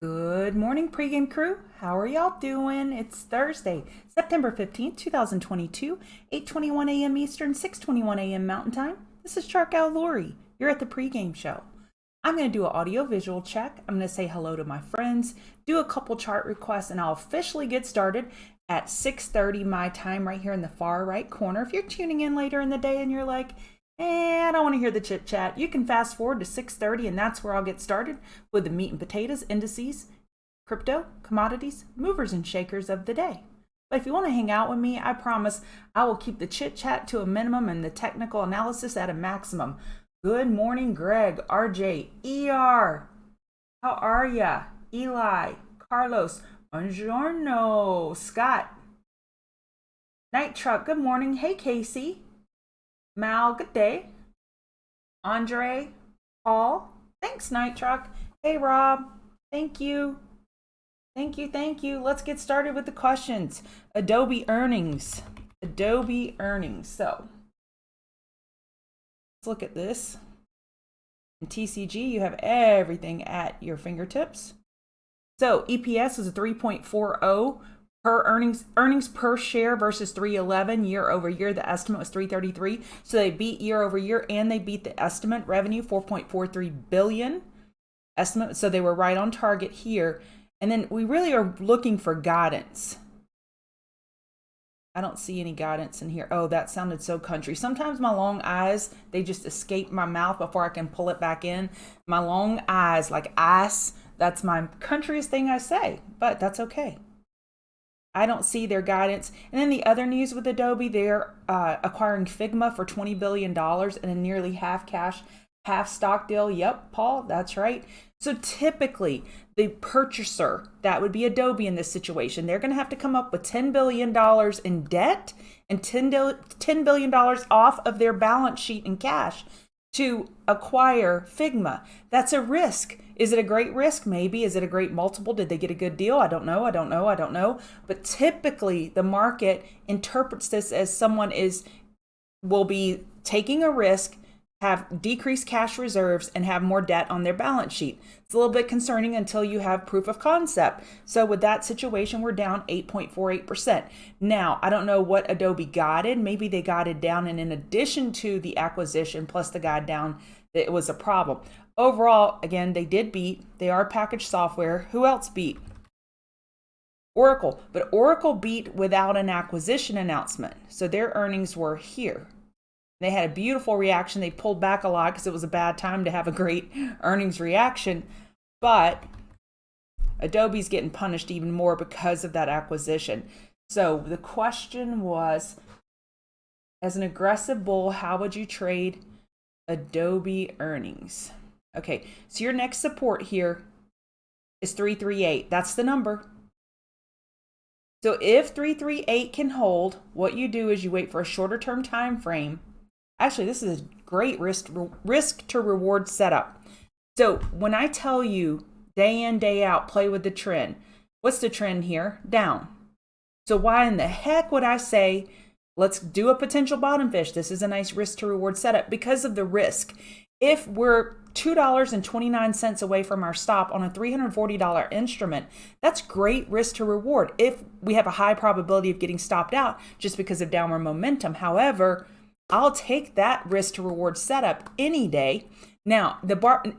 Good morning, pregame crew. How are y'all doing? It's Thursday, September 15th, 2022, 8:21 a.m. Eastern, 6:21 a.m. Mountain Time. This is Chark Lori. You're at the pregame show. I'm going to do an audio visual check. I'm going to say hello to my friends, do a couple chart requests, and I'll officially get started at 6:30 my time right here in the far right corner. If you're tuning in later in the day and you're like, I don't want to hear the chit chat, you can fast forward to 6:30 and that's where I'll get started with the meat and potatoes, indices, crypto, commodities, movers and shakers of the day. But if you want to hang out with me, I promise I will keep the chit chat to a minimum and the technical analysis at a maximum. Good morning, Greg, RJ, ER. How are ya? Eli, Carlos, buongiorno, Scott, Night Truck, good morning. Hey, Casey. Mal, good day. Andre, Paul, thanks, Night Truck. Hey, Rob, thank you. Thank you. Let's get started with the questions. Adobe earnings. So, let's look at this. In TCG, you have everything at your fingertips. So, EPS is a 3.40 per earnings per share versus 311 year over year. The estimate was 333. So they beat year over year and they beat the estimate. Revenue 4.43 billion estimate. So they were right on target here. And then we really are looking for guidance. I don't see any guidance in here. Oh, that sounded so country. Sometimes my long eyes, they just escape my mouth before I can pull it back in. My long eyes, like ice, that's my countryest thing I say, but that's okay. I don't see their guidance. And then the other news with Adobe, they're acquiring Figma for $20 billion in a nearly half cash, half stock deal. Yep, Paul, that's right. So typically, the purchaser, that would be Adobe in this situation, they're going to have to come up with $10 billion in debt and $10 billion off of their balance sheet in cash to acquire Figma. That's a risk. Is it a great risk? Maybe. Is it a great multiple? Did they get a good deal? I don't know. But typically the market interprets this as someone will be taking a risk, have decreased cash reserves, and have more debt on their balance sheet. It's a little bit concerning until you have proof of concept. So with that situation, we're down 8.48%. Now, I don't know what Adobe guided. Maybe they guided down, and in addition to the acquisition plus the guide down, it was a problem. Overall, again, they did beat. They are packaged software. Who else beat? Oracle. But Oracle beat without an acquisition announcement. So their earnings were here. They had a beautiful reaction. They pulled back a lot because it was a bad time to have a great earnings reaction. But Adobe's getting punished even more because of that acquisition. So the question was, as an aggressive bull, how would you trade Adobe earnings? Okay, so your next support here is 338. That's the number. So if 338 can hold, what you do is you wait for a shorter term time frame. Actually, this is a great risk to reward setup. So when I tell you day in, day out, play with the trend, what's the trend here? Down. So why in the heck would I say, let's do a potential bottom fish? This is a nice risk to reward setup because of the risk. If we're $2.29 away from our stop on a $340 instrument, that's great risk to reward if we have a high probability of getting stopped out just because of downward momentum. However, I'll take that risk to reward setup any day. Now,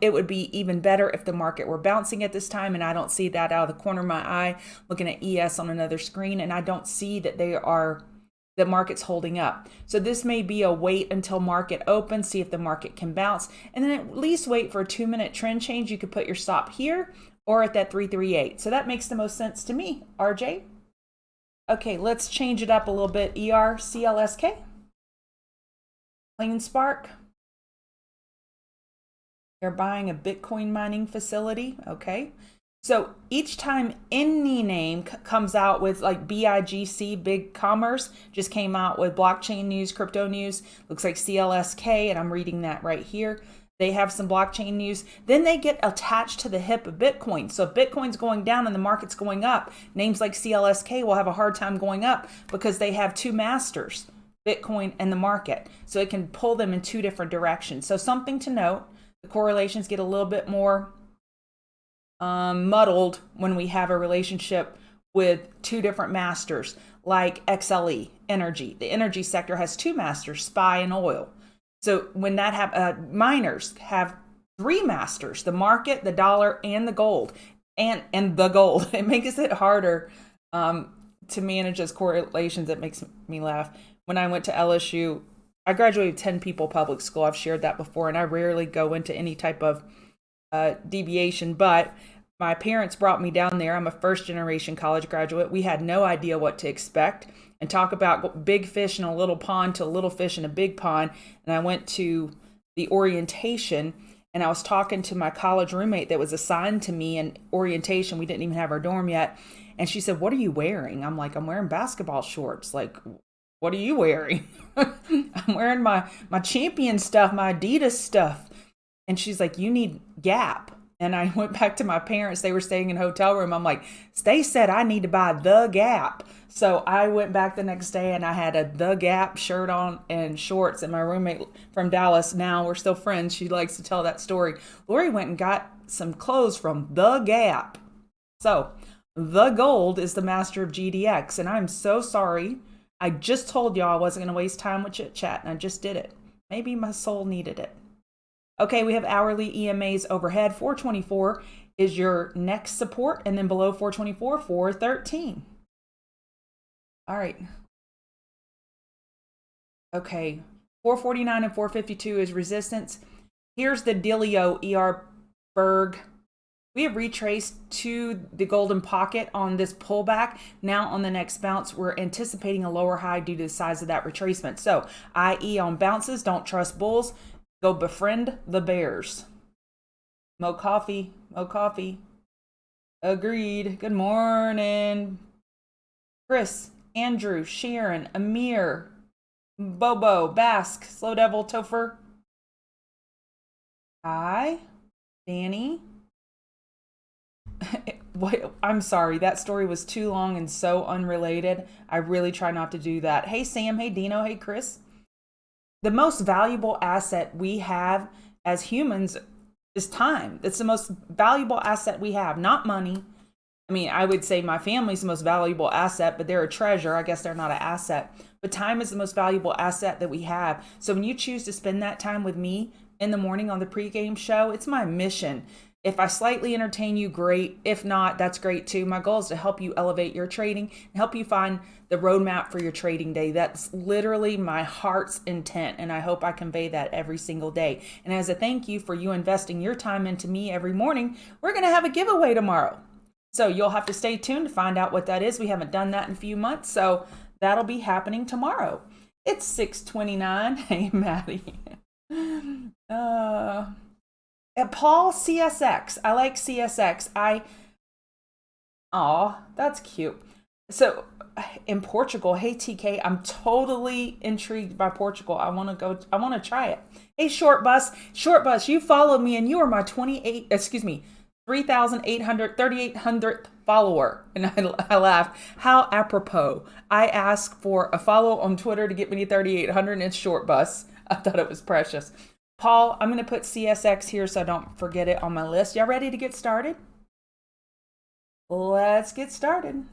it would be even better if the market were bouncing at this time, and I don't see that out of the corner of my eye looking at ES on another screen, and I don't see that the market's holding up. So this may be a wait until market opens, see if the market can bounce, and then at least wait for a 2-minute trend change. You could put your stop here or at that 338. So that makes the most sense to me, RJ. Okay, let's change it up a little bit. ER, CLSK. Clean Spark. They're buying a Bitcoin mining facility. Okay. So each time any name comes out with like BIGC, Big Commerce, just came out with blockchain news, crypto news, looks like CLSK, and I'm reading that right here. They have some blockchain news. Then they get attached to the hip of Bitcoin. So if Bitcoin's going down and the market's going up, names like CLSK will have a hard time going up because they have two masters, Bitcoin and the market. So it can pull them in two different directions. So something to note, the correlations get a little bit more muddled when we have a relationship with two different masters, like XLE, energy. The energy sector has two masters, SPY and oil. So when that miners have three masters, the market, the dollar, and the gold, and the gold. It makes it harder to manage those correlations. It makes me laugh. When I went to LSU, I graduated 10 people public school. I've shared that before, and I rarely go into any type of deviation, but my parents brought me down there. I'm a first generation college graduate. We had no idea what to expect, and talk about big fish in a little pond to little fish in a big pond. And I went to the orientation, and I was talking to my college roommate that was assigned to me in orientation. We didn't even have our dorm yet. And she said, "What are you wearing?" I'm like, "I'm wearing basketball shorts." Like, "What are you wearing?" "I'm wearing my Champion stuff, my Adidas stuff." And she's like, "You need Gap." And I went back to my parents. They were staying in a hotel room. I'm like, "They said I need to buy the Gap." So I went back the next day, and I had a The Gap shirt on and shorts. And my roommate from Dallas, now we're still friends, she likes to tell that story. Lori went and got some clothes from The Gap. So the gold is the master of GDX. And I'm so sorry. I just told y'all I wasn't going to waste time with chit chat, and I just did it. Maybe my soul needed it. Okay, we have hourly EMAs overhead. 424 is your next support, and then below 424, 413. All right. Okay, 449 and 452 is resistance. Here's the dealio, ER Berg. We have retraced to the golden pocket on this pullback. Now on the next bounce, we're anticipating a lower high due to the size of that retracement. So, i.e. on bounces, don't trust bulls. Go befriend the bears. Mo coffee, mo coffee. Agreed. Good morning. Chris, Andrew, Sharon, Amir, Bobo, Basque, Slow Devil, Topher. Hi, Danny. I'm sorry, that story was too long and so unrelated. I really try not to do that. Hey, Sam. Hey, Dino. Hey, Chris. The most valuable asset we have as humans is time. It's the most valuable asset we have, not money. I mean, I would say my family's the most valuable asset, but they're a treasure. I guess they're not an asset. But time is the most valuable asset that we have. So when you choose to spend that time with me in the morning on the pregame show, it's my mission. If I slightly entertain you, great. If not, that's great too. My goal is to help you elevate your trading and help you find the roadmap for your trading day. That's literally my heart's intent, and I hope I convey that every single day. And as a thank you for you investing your time into me every morning, we're going to have a giveaway tomorrow. So you'll have to stay tuned to find out what that is. We haven't done that in a few months, so that'll be happening tomorrow. It's 6:29. Hey, Maddie. Paul, CSX. I like CSX. That's cute. So in Portugal, hey TK, I'm totally intrigued by Portugal. I want to try it. Hey, Short Bus, you followed me and you are my 3,800th follower. And I laughed. How apropos. I asked for a follow on Twitter to get me to 3,800 and it's Short Bus. I thought it was precious. Paul, I'm going to put CSX here so I don't forget it on my list. Y'all ready to get started? Let's get started.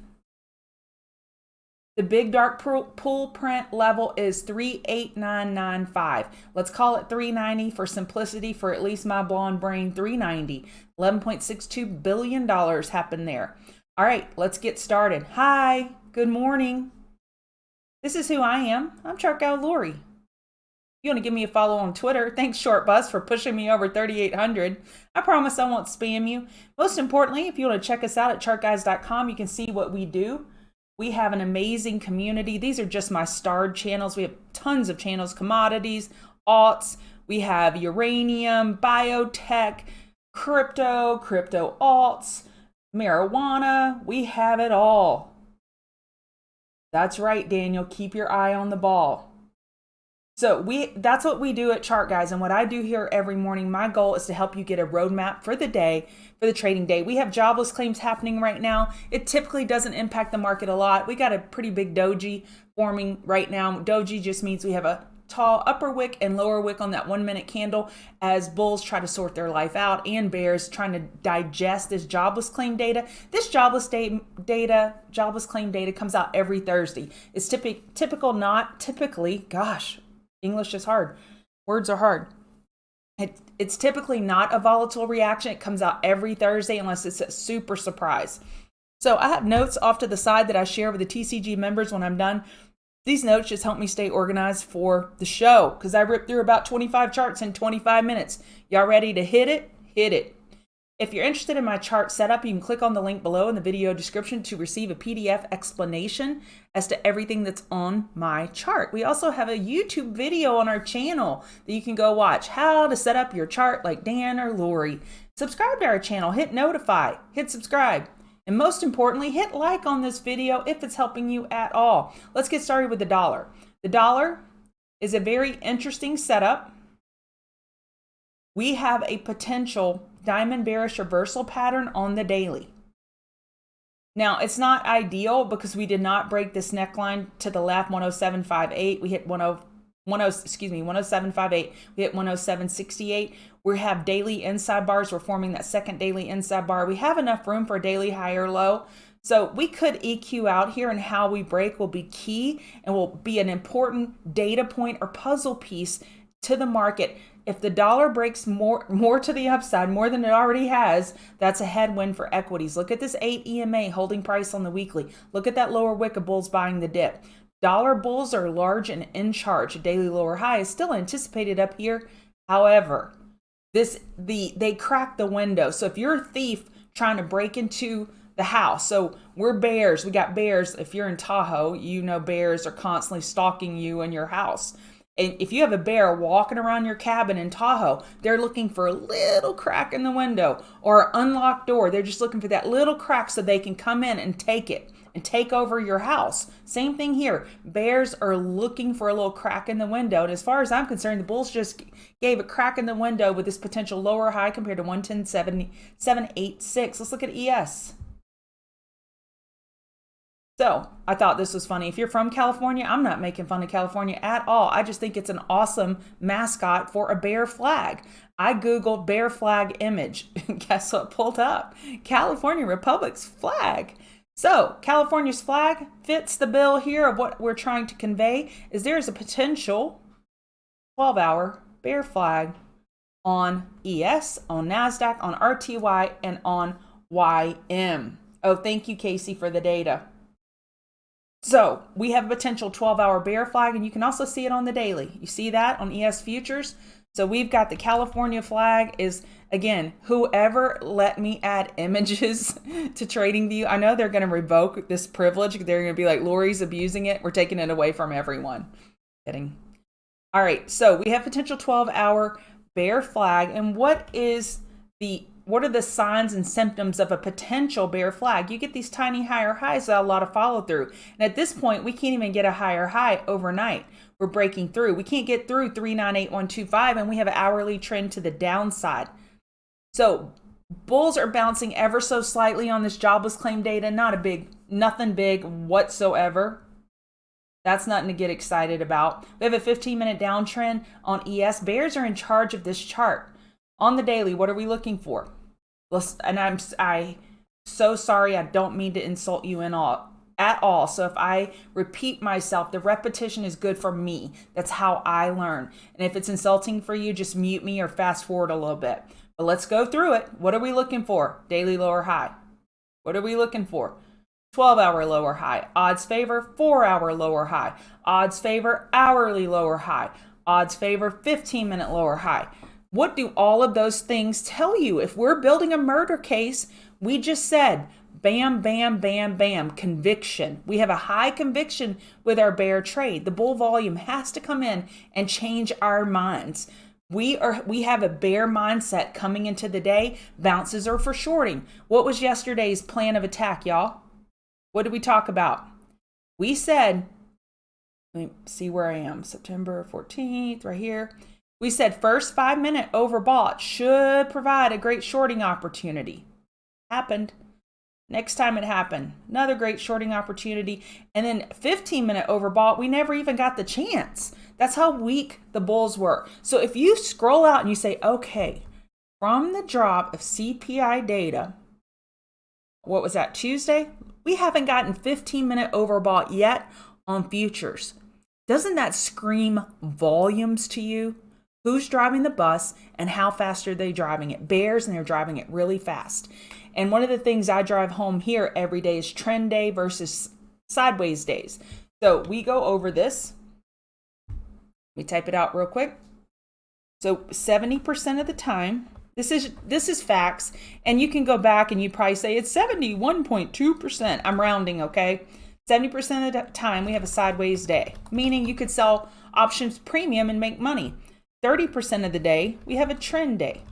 The big dark pool print level is 38995. Let's call it 390 for simplicity for at least my blonde brain. 390. $11.62 billion happened there. All right, let's get started. Hi, good morning. This is who I am. I'm Chart Gal Lori. You want to give me a follow on Twitter? Thanks, Short Bus, for pushing me over 3,800. I promise I won't spam you. Most importantly, if you want to check us out at chartguys.com, you can see what we do. We have an amazing community. These are just my starred channels. We have tons of channels, commodities, alts. We have uranium, biotech, crypto alts, marijuana. We have it all. That's right, Daniel. Keep your eye on the ball. So that's what we do at Chart Guys. And what I do here every morning, my goal is to help you get a roadmap for the day, for the trading day. We have jobless claims happening right now. It typically doesn't impact the market a lot. We got a pretty big doji forming right now. Doji just means we have a tall upper wick and lower wick on that 1 minute candle as bulls try to sort their life out and bears trying to digest this jobless claim data. This jobless claim data comes out every Thursday. It's typically, gosh, English is hard. Words are hard. It's typically not a volatile reaction. It comes out every Thursday unless it's a super surprise. So I have notes off to the side that I share with the TCG members when I'm done. These notes just help me stay organized for the show because I ripped through about 25 charts in 25 minutes. Y'all ready to hit it? Hit it. If you're interested in my chart setup, you can click on the link below in the video description to receive a PDF explanation as to everything that's on my chart. We also have a YouTube video on our channel that you can go watch, how to set up your chart like Dan or Lori. Subscribe to our channel, hit notify, hit subscribe. And most importantly, hit like on this video if it's helping you at all. Let's get started with the dollar. The dollar is a very interesting setup. We have a potential diamond bearish reversal pattern on the daily. Now, it's not ideal because we did not break this neckline to the left, 107.58. We hit 107.58. We hit 107.68. We have daily inside bars. We're forming that second daily inside bar. We have enough room for a daily high or low. So we could EQ out here, and how we break will be key and will be an important data point or puzzle piece to the market. If the dollar breaks more to the upside, more than it already has, that's a headwind for equities. Look at this 8 EMA holding price on the weekly. Look at that lower wick of bulls buying the dip. Dollar bulls are large and in charge. A daily lower high is still anticipated up here. However, they cracked the window. So if you're a thief trying to break into the house, so we're bears. We got bears. If you're in Tahoe, you know bears are constantly stalking you in your house. And if you have a bear walking around your cabin in Tahoe, they're looking for a little crack in the window or an unlocked door. They're just looking for that little crack so they can come in and take it and take over your house. Same thing here. Bears are looking for a little crack in the window. And as far as I'm concerned, the bulls just gave a crack in the window with this potential lower high compared to 110.786. Let's look at ES. So I thought this was funny. If you're from California, I'm not making fun of California at all. I just think it's an awesome mascot for a bear flag. I Googled bear flag image. Guess what pulled up? California Republic's flag. So California's flag fits the bill here of what we're trying to convey. Is there is a potential 12-hour bear flag on ES, on NASDAQ, on RTY, and on YM. Oh, thank you, Casey, for the data. So we have a potential 12-hour bear flag, and you can also see it on the daily. You see that on ES futures. So we've got the California flag is, again, whoever let me add images to TradingView, I know they're going to revoke this privilege. They're going to be like, Lori's abusing it. We're taking it away from everyone. Kidding. All right, so we have potential 12-hour bear flag. And what are the signs and symptoms of a potential bear flag? You get these tiny higher highs that a lot of follow through. And at this point, we can't even get a higher high overnight. We're breaking through. We can't get through 398125, and we have an hourly trend to the downside. So bulls are bouncing ever so slightly on this jobless claim data. Nothing big whatsoever. That's nothing to get excited about. We have a 15-minute downtrend on ES. Bears are in charge of this chart. On the daily, what are we looking for? And I'm so sorry. I don't mean to insult you at all. So if I repeat myself, the repetition is good for me. That's how I learn. And if it's insulting for you, just mute me or fast forward a little bit. But let's go through it. What are we looking for? Daily lower high. What are we looking for? 12-hour lower high. Odds favor 4-hour lower high. Odds favor hourly lower high. Odds favor 15-minute lower high. What do all of those things tell you? If we're building a murder case, we just said, bam, bam, bam, bam, conviction. We have a high conviction with our bear trade. The bull volume has to come in and change our minds. We have a bear mindset coming into the day. Bounces are for shorting. What was yesterday's plan of attack, y'all? What did we talk about? We said, let me see where I am, September 14th, right here. We said first 5-minute overbought should provide a great shorting opportunity. Happened. Next time it happened, another great shorting opportunity. And then 15-minute overbought, we never even got the chance. That's how weak the bulls were. So if you scroll out and you say, okay, from the drop of CPI data, what was that, Tuesday? We haven't gotten 15-minute overbought yet on futures. Doesn't that scream volumes to you? Who's driving the bus and how fast are they driving it? Bears, and they're driving it really fast. And one of the things I drive home here every day is trend day versus sideways days. So we go over this. Let me type it out real quick. So 70% of the time, this is facts, and you can go back and you probably say it's 71.2%. I'm rounding, okay? 70% of the time we have a sideways day, meaning you could sell options premium and make money. 30% of the day we have a trend day,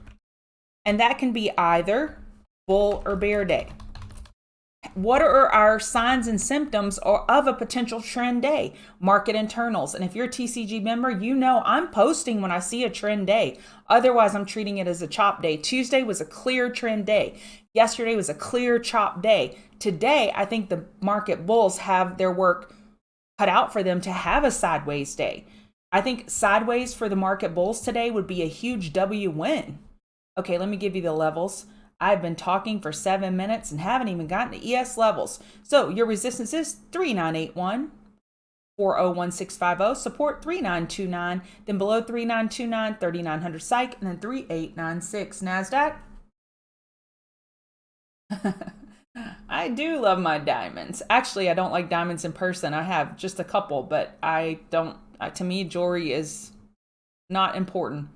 and that can be either bull or bear day. What are our signs and symptoms of a potential trend day? Market internals. And if you're a TCG member, you know I'm posting when I see a trend day. Otherwise, I'm treating it as a chop day. Tuesday was a clear trend day. Yesterday was a clear chop day. Today, I think the market bulls have their work cut out for them to have a sideways day. I think sideways for the market bulls today would be a huge W win. Okay, let me give you the levels. I've been talking for 7 minutes and haven't even gotten to ES levels. So your resistance is 3981, 401650, support 3929, then below 3929, 3900 psych, and then 3896 NASDAQ. I do love my diamonds. Actually, I don't like diamonds in person. I have just a couple, but I don't, to me, jewelry is not important.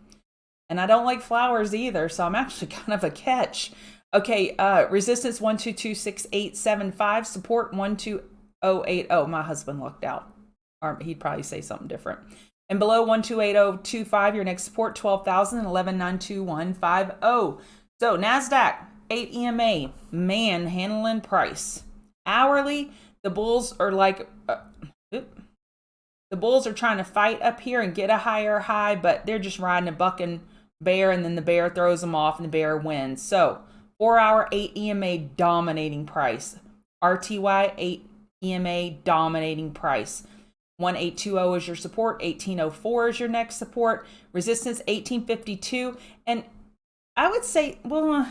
And I don't like flowers either, so I'm actually kind of a catch. Okay, resistance 1226875, support 12080. My husband lucked out, or he'd probably say something different. And below 128025, your next support 12,000 and 11,92150. So NASDAQ 8 EMA, man, handling price. Hourly, the bulls are like. The bulls are trying to fight up here and get a higher high, but they're just riding a bucking bear, and then the bear throws them off and the bear wins. So 4-hour 8 EMA dominating price. RTY 8 EMA dominating price. 1820 is your support. 1804 is your next support. Resistance 1852. And I would say, well,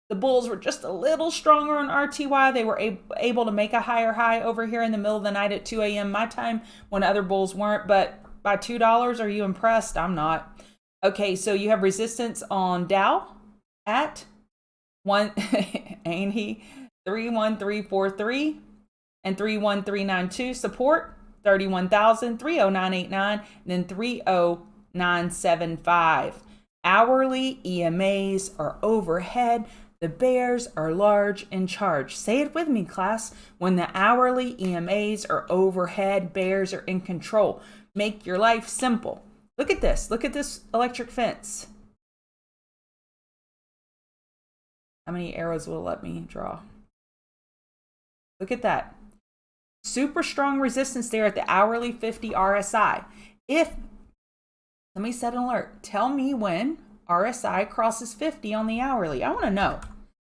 the bulls were just a little stronger on RTY. They were able to make a higher high over here in the middle of the night at 2 a.m. my time when other bulls weren't. But by $2, are you impressed? I'm not. Okay, so you have resistance on Dow at one, ain't he? 31343 and 31392. Support 31,000, 30989, and then 30975. Hourly EMAs are overhead. The bears are large in charge. Say it with me, class. When the hourly EMAs are overhead, bears are in control. Make your life simple. Look at this. Look at this electric fence. How many arrows will it let me draw? Look at that. Super strong resistance there at the hourly 50 RSI. Let me set an alert. Tell me when RSI crosses 50 on the hourly. I want to know.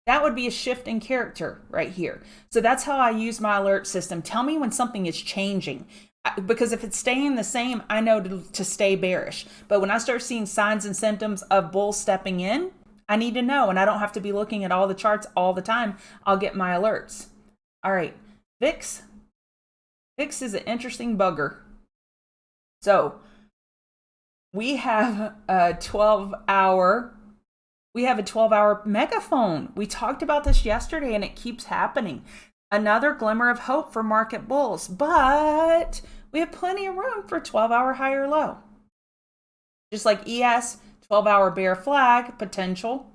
That would be a shift in character right here. So that's how I use my alert system. Tell me when something is changing. Because if it's staying the same, I know to stay bearish. But when I start seeing signs and symptoms of bulls stepping in, I need to know. And I don't have to be looking at all the charts all the time. I'll get my alerts. All right. VIX. VIX is an interesting bugger. So we have a 12-hour megaphone. We talked about this yesterday, and it keeps happening. Another glimmer of hope for market bulls, but we have plenty of room for 12-hour high or low. Just like ES, 12-hour bear flag, potential,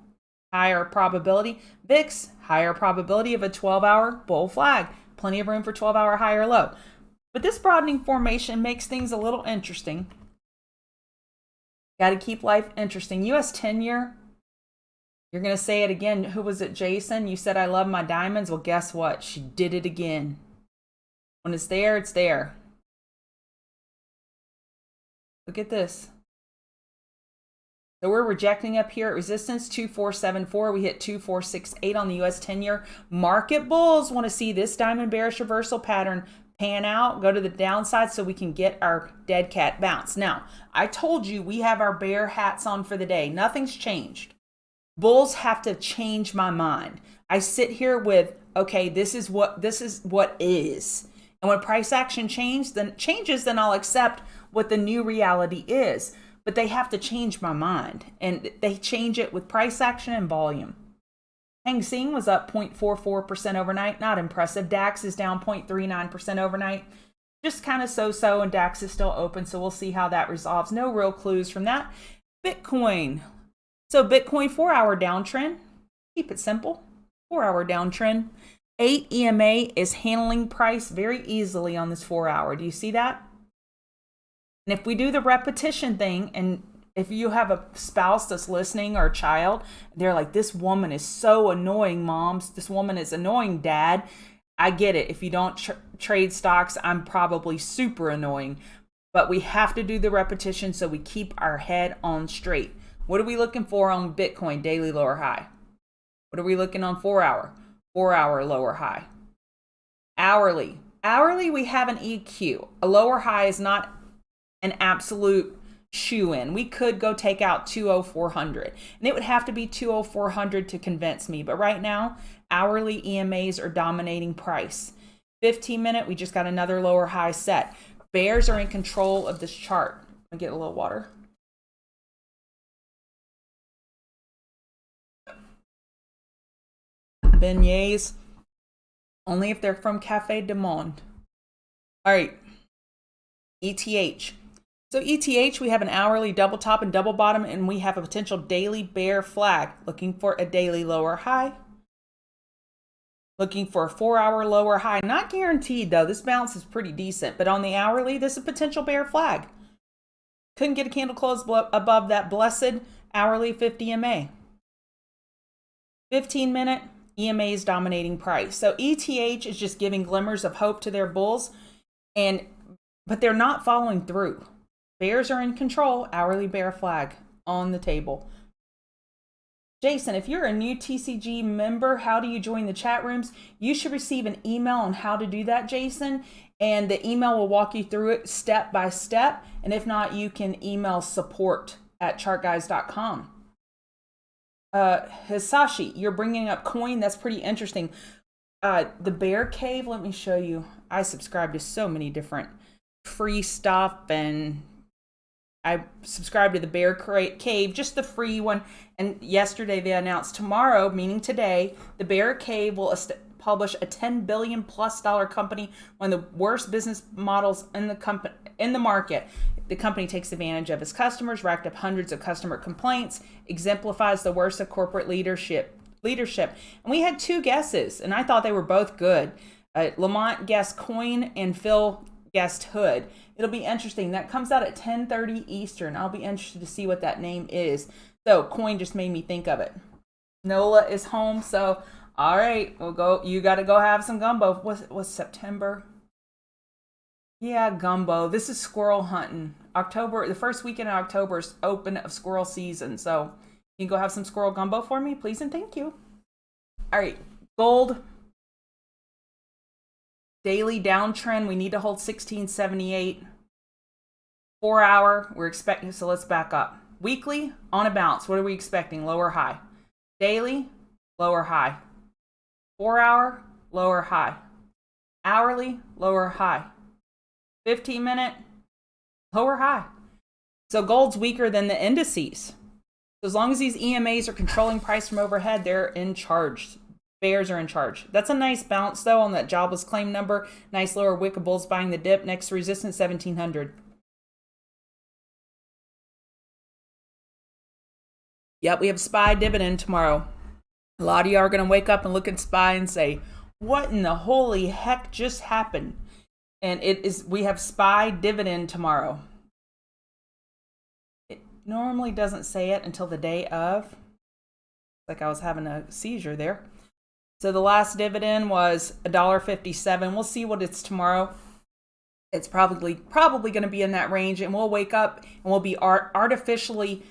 higher probability. VIX, higher probability of a 12-hour bull flag. Plenty of room for 12-hour high or low. But this broadening formation makes things a little interesting. Got to keep life interesting. US 10-year. You're going to say it again. Who was it, Jason? You said, I love my diamonds. Well, guess what? She did it again. When it's there, it's there. Look at this. So we're rejecting up here at resistance 2474. We hit 2468 on the US 10-year. Market bulls want to see this diamond bearish reversal pattern pan out, go to the downside so we can get our dead cat bounce. Now, I told you we have our bear hats on for the day. Nothing's changed. Bulls have to change my mind. I sit here with, okay, this is what is. And when price action changes, then I'll accept what the new reality is. But they have to change my mind. And they change it with price action and volume. Hang Seng was up 0.44% overnight. Not impressive. DAX is down 0.39% overnight. Just kind of so-so, and DAX is still open. So we'll see how that resolves. No real clues from that. Bitcoin. So Bitcoin 4-hour downtrend. Keep it simple. 4-hour downtrend. 8 EMA is handling price very easily on this 4-hour. Do you see that? And if we do the repetition thing, and if you have a spouse that's listening or a child, they're like, this woman is so annoying, moms. This woman is annoying, dad. I get it. If you don't trade stocks, I'm probably super annoying. But we have to do the repetition so we keep our head on straight. What are we looking for on Bitcoin? Daily lower high. What are we looking on 4-hour? 4-hour lower high. Hourly. Hourly, we have an EQ. A lower high is not an absolute shoe-in. We could go take out 20400, and it would have to be 20400 to convince me. But right now, hourly EMAs are dominating price. 15-minute, we just got another lower high set. Bears are in control of this chart. I'll get a little water. Beignets, only if they're from Cafe du Monde. All right, ETH. So ETH, we have an hourly double top and double bottom, and we have a potential daily bear flag. Looking for a daily lower high. Looking for a 4-hour lower high. Not guaranteed, though. This bounce is pretty decent. But on the hourly, this is a potential bear flag. Couldn't get a candle close above that blessed hourly 50 EMA. 15-minute EMA is dominating price. So ETH is just giving glimmers of hope to their bulls, but they're not following through. Bears are in control. Hourly bear flag on the table. Jason, if you're a new TCG member, how do you join the chat rooms? You should receive an email on how to do that, Jason. And the email will walk you through it step by step. And if not, you can email support@chartguys.com. Hisashi, you're bringing up coin. That's pretty interesting. The bear cave, let me show you. I subscribe to so many different free stuff, and I subscribe to the bear cave, just the free one. And yesterday they announced tomorrow, meaning today, the bear cave will publish a $10 billion plus company, one of the worst business models in the market. The company takes advantage of its customers, racked up hundreds of customer complaints, exemplifies the worst of corporate leadership. And we had 2 guesses, and I thought they were both good. Lamont guessed coin, and Phil guessed hood. It'll be interesting. That comes out at 10:30 Eastern. I'll be interested to see what that name is. So coin just made me think of it. Nola is home, so all right, we'll go. You got to go have some gumbo. What's September? Yeah, gumbo. This is squirrel hunting. October, the first weekend in October is open of squirrel season. So you can go have some squirrel gumbo for me, please and thank you. All right, gold. Daily downtrend, we need to hold 1678. 4-hour, we're expecting, so let's back up. Weekly, on a bounce, what are we expecting? Lower high. Daily, lower high. 4-hour, lower high. Hourly, lower high. 15-minute, lower high. So gold's weaker than the indices. So as long as these EMAs are controlling price from overhead, they're in charge. Bears are in charge. That's a nice bounce, though, on that jobless claim number. Nice lower wick of bulls buying the dip. Next resistance, 1700. Yep, we have SPY dividend tomorrow. A lot of you are going to wake up and look at SPY and say, what in the holy heck just happened? And we have SPY dividend tomorrow. It normally doesn't say it until the day of. Like I was having a seizure there. So the last dividend was $1.57. We'll see what it's tomorrow. It's probably going to be in that range, and we'll wake up and we'll be artificially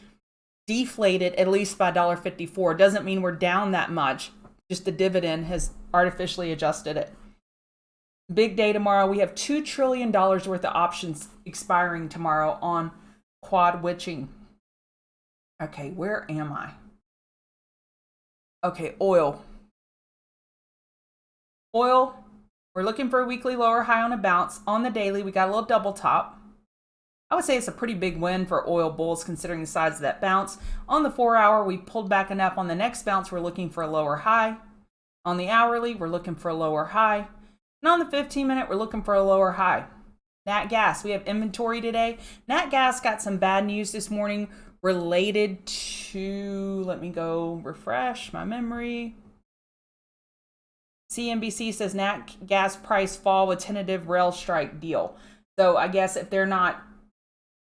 deflated at least by $1.54. Doesn't mean we're down that much. Just the dividend has artificially adjusted it. Big day tomorrow. We have $2 trillion worth of options expiring tomorrow on quad witching. Okay, where am I? Okay, oil. Oil, we're looking for a weekly lower high on a bounce. On the daily, we got a little double top. I would say it's a pretty big win for oil bulls considering the size of that bounce. On the 4 hour, we pulled back enough. On the next bounce, we're looking for a lower high. On the hourly, we're looking for a lower high. And on the 15-minute, we're looking for a lower high. Nat gas, we have inventory today. Nat gas got some bad news this morning related to, let me go refresh my memory. CNBC says nat gas price fall with tentative rail strike deal. So I guess if they're not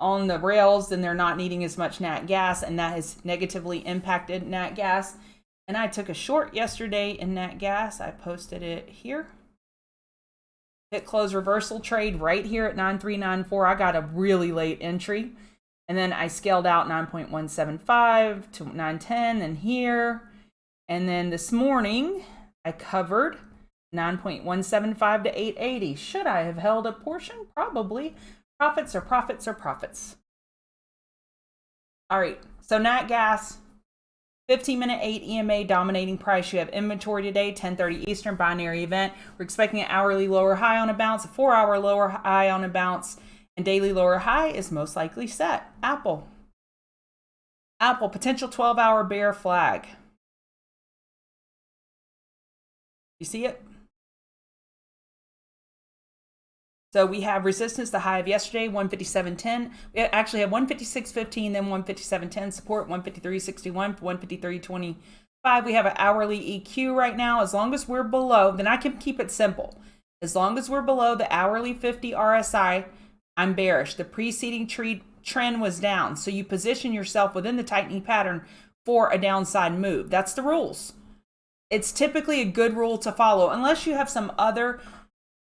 on the rails, then they're not needing as much nat gas, and that has negatively impacted nat gas. And I took a short yesterday in nat gas. I posted it here. Hit close reversal trade right here at 9394. I got a really late entry. And then I scaled out 9.175 to 910 and here. And then this morning, I covered 9.175 to 880. Should I have held a portion? Probably. Profits are profits are profits. All right, so nat gas, 15-minute 8 EMA dominating price. You have inventory today, 10:30 Eastern, binary event. We're expecting an hourly lower high on a bounce, a 4-hour lower high on a bounce, and daily lower high is most likely set. Apple. Apple, potential 12-hour bear flag. You see it? So we have resistance, the high of yesterday, 157.10. We actually have 156.15, then 157.10, support 153.61, 153.25. We have an hourly EQ right now. As long as we're below, then I can keep it simple. As long as we're below the hourly 50 RSI, I'm bearish. The preceding trend was down. So you position yourself within the tightening pattern for a downside move. That's the rules. It's typically a good rule to follow, unless you have some other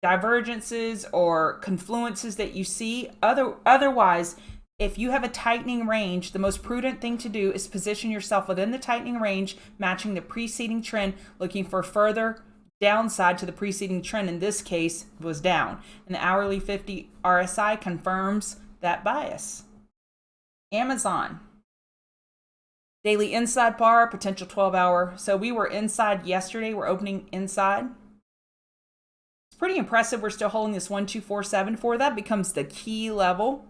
divergences or confluences that you see. Otherwise, if you have a tightening range, the most prudent thing to do is position yourself within the tightening range, matching the preceding trend, looking for further downside to the preceding trend. In this case, was down. And the hourly 50 RSI confirms that bias. Amazon. Daily inside bar, potential 12-hour. So we were inside yesterday. We're opening inside. It's pretty impressive. We're still holding this 12474. That becomes the key level.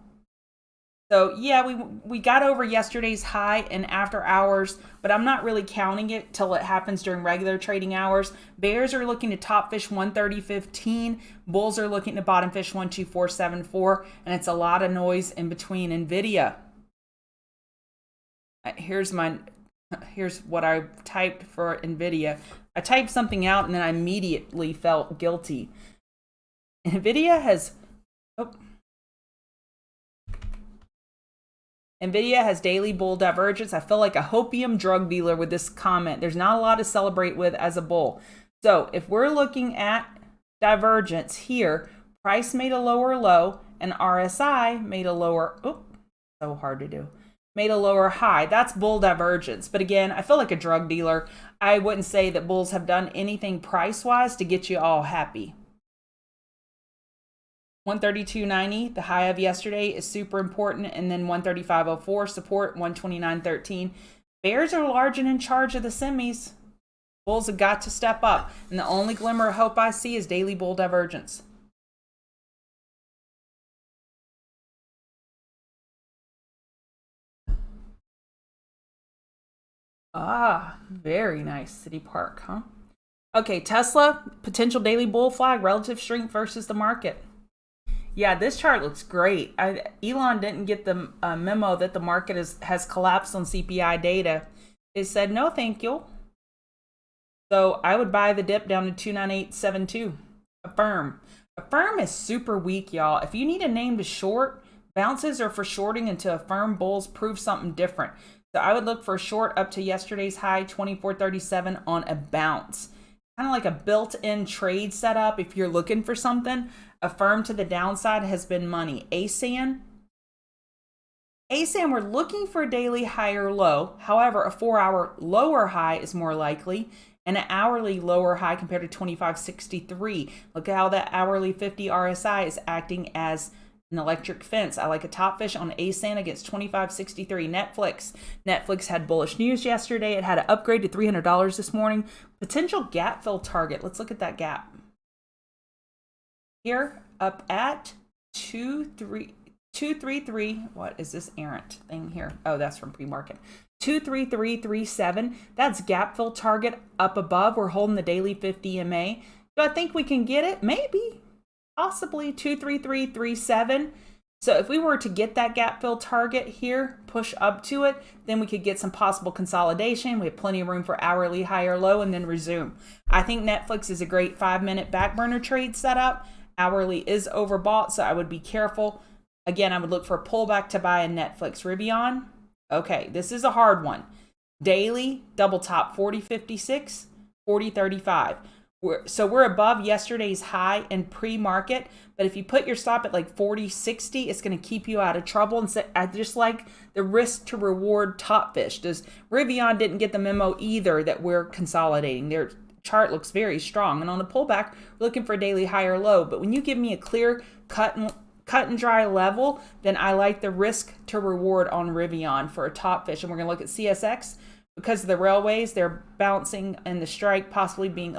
So yeah, we got over yesterday's high in after hours, but I'm not really counting it till it happens during regular trading hours. Bears are looking to top fish 130.15. Bulls are looking to bottom fish 12474, and it's a lot of noise in between. Nvidia. Here's what I typed for Nvidia. I typed something out and then I immediately felt guilty. Nvidia has daily bull divergence. I feel like a hopium drug dealer with this comment. There's not a lot to celebrate with as a bull. So if we're looking at divergence here, price made a lower low and RSI made a lower, so hard to do, made a lower high. That's bull divergence. But again, I feel like a drug dealer. I wouldn't say that bulls have done anything price-wise to get you all happy. 132.90, the high of yesterday, is super important. And then 135.04, support 129.13. Bears are large and in charge of the semis. Bulls have got to step up. And the only glimmer of hope I see is daily bull divergence. Ah, very nice. City Park, huh? Okay, Tesla, potential daily bull flag, relative strength versus the market. Yeah, this chart looks great. Elon didn't get the memo that the market has collapsed on CPI data. It said, no, thank you. So I would buy the dip down to 298.72. Affirm is super weak, y'all. If you need a name to short, bounces are for shorting until Affirm bulls prove something different. So I would look for a short up to yesterday's high, 24.37 on a bounce. Kind of like a built-in trade setup if you're looking for something. Affirm to the downside has been money. ASAN ASAM, we're looking for a daily higher low. However, a 4-hour lower high is more likely, and an hourly lower high compared to 25.63. Look at how that hourly 50 RSI is acting as an electric fence. I like a top fish on ASAN against 25.63. Netflix had bullish news yesterday. It had an upgrade to $300 this morning. Potential gap fill target. Let's look at that gap. Here, up at 233. What is this errant thing here? Oh, that's from pre-market. 23337. That's gap fill target up above. We're holding the daily 50 EMA. Do I think we can get it? Maybe. Possibly 23337. So if we were to get that gap fill target here, push up to it, then we could get some possible consolidation. We have plenty of room for hourly higher low and then resume. I think Netflix is a great 5-minute back burner trade setup. Hourly is overbought, so I would be careful. Again, I would look for a pullback to buy in Netflix. Rivian. Okay, this is a hard one. Daily, double top, 40.56, 40.35. So we're above yesterday's high in pre-market, but if you put your stop at like 40.60, it's going to keep you out of trouble. And so I just like the risk to reward top fish. Rivian didn't get the memo either that we're consolidating. Their chart looks very strong. And on the pullback, we're looking for a daily higher low. But when you give me a clear cut and dry level, then I like the risk to reward on Rivian for a top fish. And we're going to look at CSX because of the railways. They're bouncing and the strike possibly being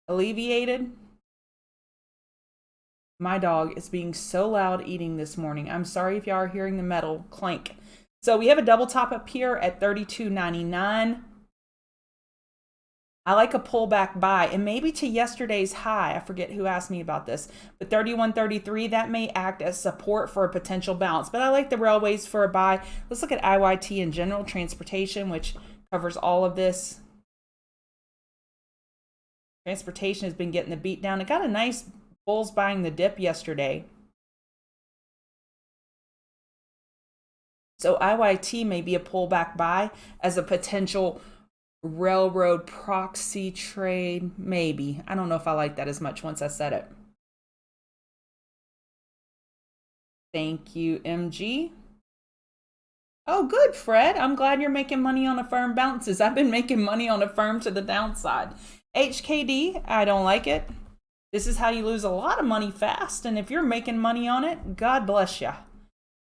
alleviated. My dog is being so loud eating this morning. I'm sorry if y'all are hearing the metal clank. So we have a double top up here at 32.99. I like a pullback buy, and maybe to yesterday's high. I forget who asked me about this, but 31.33, that may act as support for a potential bounce. But I like the railways for a buy. Let's look at IYT in general, transportation, which covers all of this. Transportation has been getting the beat down. It got a nice bulls buying the dip yesterday. So IYT may be a pullback buy as a potential railroad proxy trade, maybe. I don't know if I like that as much once I said it. Thank you, MG. Oh, good, Fred. I'm glad you're making money on Affirm bounces. I've been making money on Affirm to the downside. HKD, I don't like it. This is how you lose a lot of money fast, and if you're making money on it, God bless you.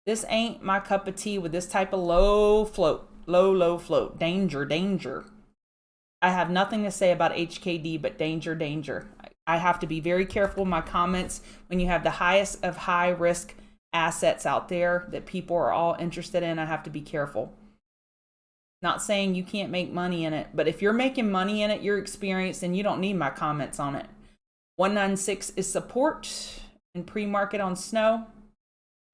This ain't my cup of tea with this type of low float. Low float. Danger, danger. I have nothing to say about HKD, but danger, danger. I have to be very careful in my comments when you have the highest of high risk assets out there that people are all interested in. I have to be careful. Not saying you can't make money in it, but if you're making money in it, you're experienced and you don't need my comments on it. 196 is support in pre-market on snow.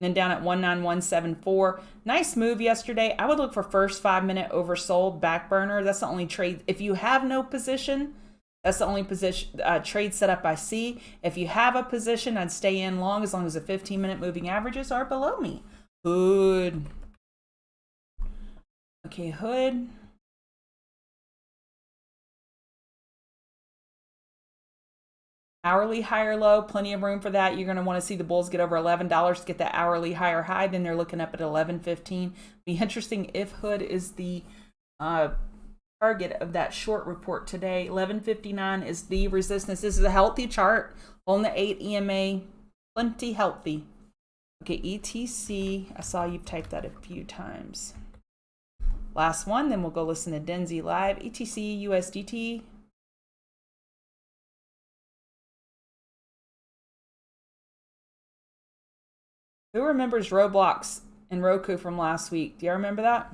Then down at 19174. Nice move yesterday. I would look for first 5-minute oversold back burner. That's the only trade. If you have no position, that's the only position trade setup I see. If you have a position, I'd stay in long as the 15-minute moving averages are below me. Hood. Okay, hood. Hourly higher low, plenty of room for that. You're going to want to see the bulls get over $11 to get that hourly higher high. Then they're looking up at 11.15. Be interesting if hood is the target of that short report today. 11.59 is the resistance. This is a healthy chart on the 8 EMA. Plenty healthy. Okay, ETC. I saw you've typed that a few times. Last one, then we'll go listen to Denzi live. ETC, USDT. Who remembers Roblox and Roku from last week? Do you remember that?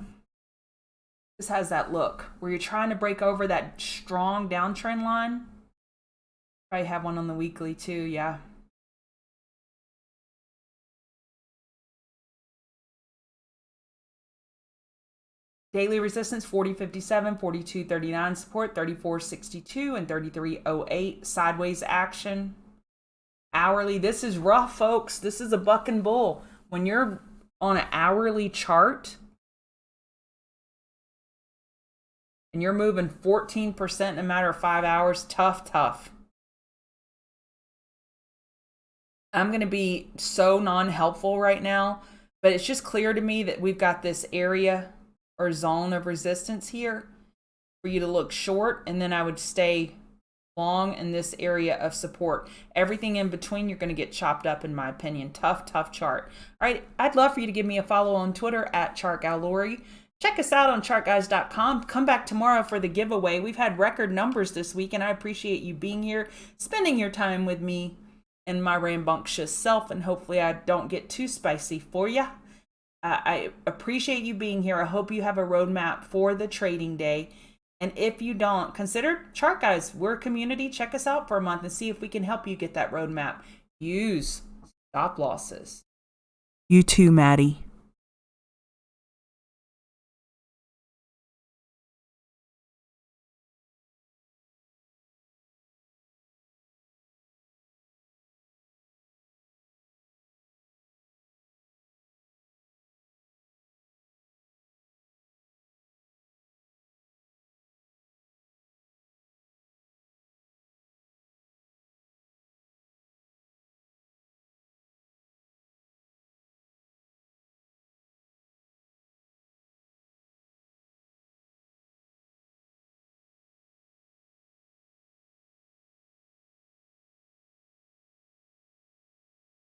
This has that look where you're trying to break over that strong downtrend line. Probably have one on the weekly too, yeah. Daily resistance 40.57, 42.39 support, 34.62 and 33.08. Sideways action. Hourly, this is rough, folks. This is a buck and bull. When you're on an hourly chart and you're moving 14% in a matter of 5 hours, tough. I'm going to be so non-helpful right now. But it's just clear to me that we've got this area or zone of resistance here for you to look short, and then I would stay long in this area of support. Everything in between, you're going to get chopped up, in my opinion. Tough chart. All right, I'd love for you to give me a follow on Twitter at ChartGallery. Check us out on chartguys.com. Come back tomorrow for the giveaway. We've had record numbers this week, and I appreciate you being here, spending your time with me and my rambunctious self, and hopefully I don't get too spicy for you. I appreciate you being here. I hope you have a roadmap for the trading day. And if you don't, consider Chart Guys. We're a community. Check us out for a month and see if we can help you get that roadmap. Use stop losses. You too, Maddie.